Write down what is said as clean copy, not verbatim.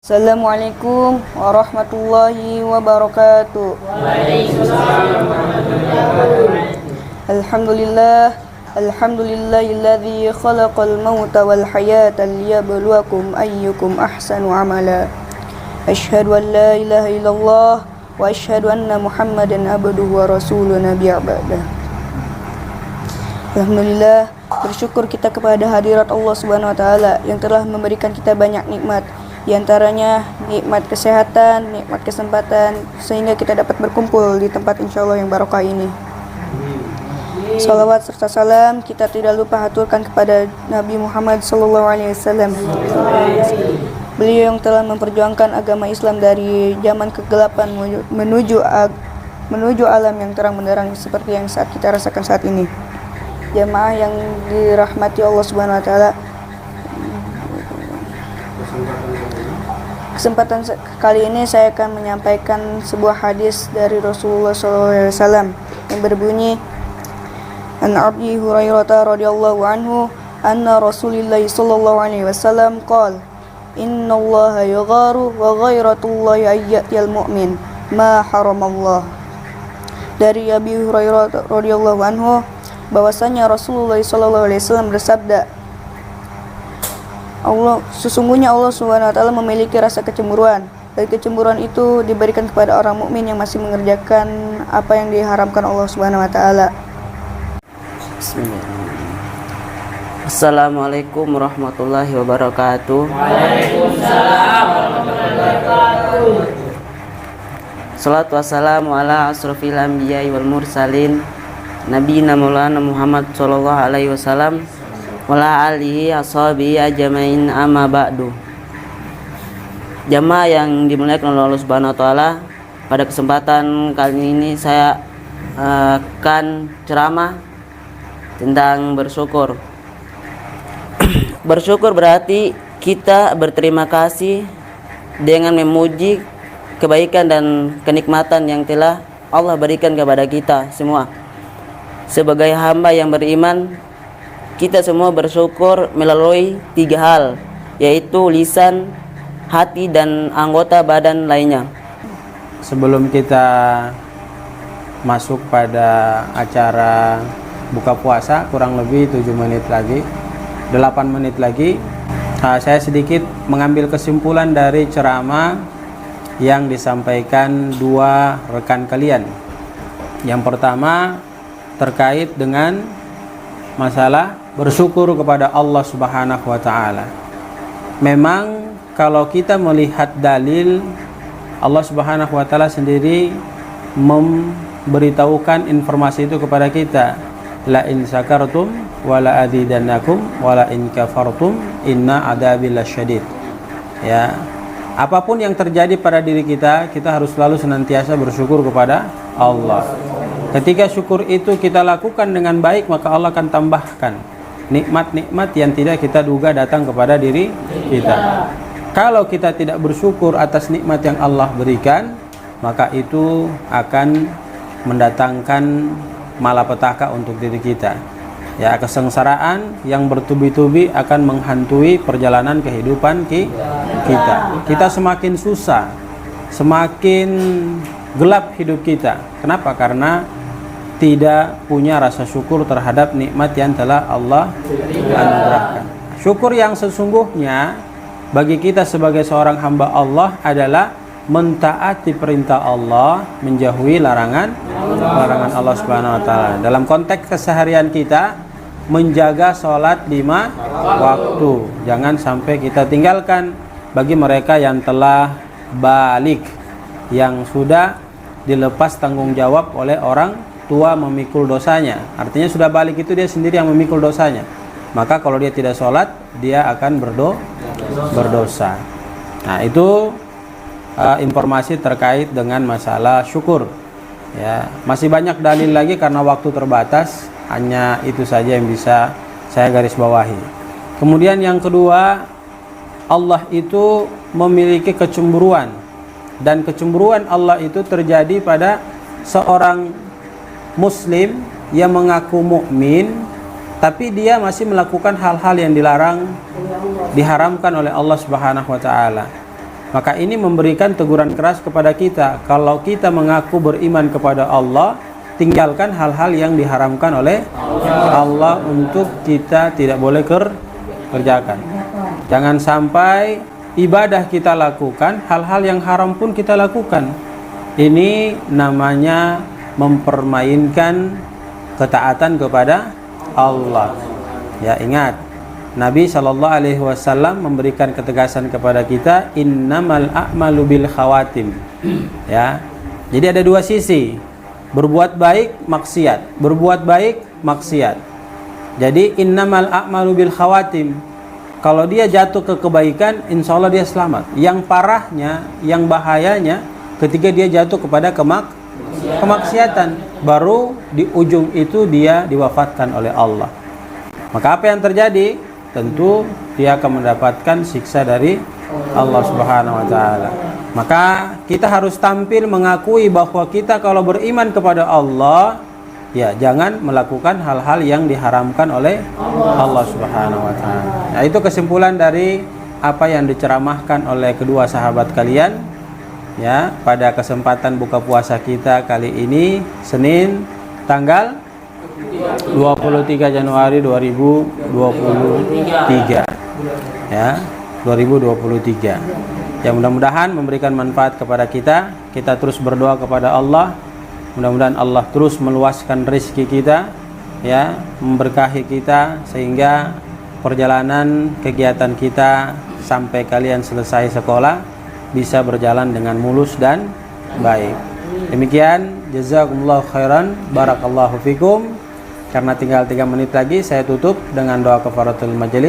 Assalamualaikum warahmatullahi wabarakatuh. Waalaikumsalam warahmatullahi wabarakatuh. Alhamdulillahilladzi khalaqal mauta wal hayata liyabluwakum ayyukum ahsanu amala. Asyhadu an la ilaha illallah wa asyhadu anna Muhammadan abduhu wa rasuluhu nabiyya ba'da. Alhamdulillah, bersyukur kita kepada hadirat Allah Subhanahu wa taala yang telah memberikan kita banyak nikmat. Di antaranya nikmat kesehatan, nikmat kesempatan, sehingga kita dapat berkumpul di tempat insyaallah yang barokah ini. Salawat serta salam kita tidak lupa haturkan kepada Nabi Muhammad SAW. Beliau yang telah memperjuangkan agama Islam dari zaman kegelapan menuju alam yang terang benderang seperti yang saat kita rasakan saat ini. Jamaah yang dirahmati Allah Subhanahu wa taala, kesempatan kali ini saya akan menyampaikan sebuah hadis dari Rasulullah SAW yang berbunyi, An Abi Hurairah radhiyallahu anhu anna Rasulullah sallallahu alaihi wasallam qala Inna Allah yagharu wa ghairatullahi ayyatil mu'min ma haramallah. Dari Abi Hurairah radhiyallahu anhu bahwasanya Rasulullah sallallahu alaihi wasallam bersabda, sesungguhnya Allah Subhanahu wa taala memiliki rasa kecemburuan, dan kecemburuan itu diberikan kepada orang mukmin yang masih mengerjakan apa yang diharamkan Allah Subhanahu wa taala. Bismillahirrahmanirrahim. Assalamualaikum warahmatullahi wabarakatuh. Waalaikumsalam warahmatullahi wabarakatuh. Salatu wassalamu ala asrofil anbiya'i wal mursalin Nabiyina Maulana Muhammad sallallahu alaihi wasallam wala alihi ashabi ajmain amma ba'du. Jamaah yang dimuliakan oleh Allah Subhanahu wa taala, pada kesempatan kali ini saya akan ceramah tentang bersyukur. Bersyukur berarti kita berterima kasih dengan memuji kebaikan dan kenikmatan yang telah Allah berikan kepada kita semua. Sebagai hamba yang beriman, kita semua bersyukur melalui 3 hal, yaitu lisan, hati, dan anggota badan lainnya. Sebelum kita masuk pada acara buka puasa, kurang lebih 7 menit lagi, 8 menit lagi, saya sedikit mengambil kesimpulan dari ceramah yang disampaikan 2 rekan kalian. Yang pertama terkait dengan masalah bersyukur kepada Allah Subhanahu wa taala. Memang kalau kita melihat dalil, Allah Subhanahu wa taala sendiri memberitahukan informasi itu kepada kita. La in syakartum wa la azidannakum wa la in kafartum inna adzabi lasyadid. Ya. Apapun yang terjadi pada diri kita, kita harus selalu senantiasa bersyukur kepada Allah. Ketika syukur itu kita lakukan dengan baik, maka Allah akan tambahkan nikmat-nikmat yang tidak kita duga datang kepada diri kita. Kalau kita tidak bersyukur atas nikmat yang Allah berikan, maka itu akan mendatangkan malapetaka untuk diri kita. Ya, kesengsaraan yang bertubi-tubi akan menghantui perjalanan kehidupan kita. Kita semakin susah, semakin gelap hidup kita. Kenapa? Karena tidak punya rasa syukur terhadap nikmat yang telah Allah anugerahkan. Syukur yang sesungguhnya bagi kita sebagai seorang hamba Allah adalah mentaati perintah Allah, menjauhi larangan Allah Subhanahu wa taala. Dalam konteks keseharian kita, menjaga sholat 5 waktu. Jangan sampai kita tinggalkan. Bagi mereka yang telah balik, yang sudah dilepas tanggung jawab oleh orang tua memikul dosanya, artinya sudah balik itu dia sendiri yang memikul dosanya, maka kalau dia tidak sholat, dia akan berdosa. Nah, itu informasi terkait dengan masalah syukur. Ya, masih banyak dalil lagi karena waktu terbatas, hanya itu saja yang bisa saya garis bawahi. Kemudian yang kedua, Allah itu memiliki kecemburuan, dan kecemburuan Allah itu terjadi pada seorang Muslim yang mengaku mukmin, tapi dia masih melakukan hal-hal yang dilarang, diharamkan oleh Allah Subhanahu wa taala. Maka ini memberikan teguran keras kepada kita. Kalau kita mengaku beriman kepada Allah, tinggalkan hal-hal yang diharamkan oleh Allah untuk kita tidak boleh kerjakan. Jangan sampai ibadah kita lakukan, hal-hal yang haram pun kita lakukan. Ini namanya mempermainkan ketaatan kepada Allah. Ya, ingat, Nabi SAW memberikan ketegasan kepada kita, innamal a'malu bil khawatim. Ya. Jadi ada dua sisi. Berbuat baik, maksiat. Berbuat baik, maksiat. Jadi innamal a'malu bil khawatim. Kalau dia jatuh ke kebaikan, insya Allah dia selamat. Yang parahnya, yang bahayanya, ketika dia jatuh kepada kemaksiatan, baru di ujung itu dia diwafatkan oleh Allah. Maka apa yang terjadi? Tentu dia akan mendapatkan siksa dari Allah Subhanahu wa taala. Maka kita harus tampil mengakui bahwa kita kalau beriman kepada Allah, ya jangan melakukan hal-hal yang diharamkan oleh Allah Subhanahu wa taala. Nah, itu kesimpulan dari apa yang diceramahkan oleh kedua sahabat kalian ya pada kesempatan buka puasa kita kali ini, Senin tanggal 23 Januari 2023 ya, 2023. Ya, mudah-mudahan memberikan manfaat kepada kita. Kita terus berdoa kepada Allah, mudah-mudahan Allah terus meluaskan rezeki kita ya, memberkahi kita sehingga perjalanan kegiatan kita sampai kalian selesai sekolah bisa berjalan dengan mulus dan baik. Demikian, jazakumullahu khairan, barakallahu fikum. Karena tinggal 3 menit lagi, saya tutup dengan doa kafaratul majelis.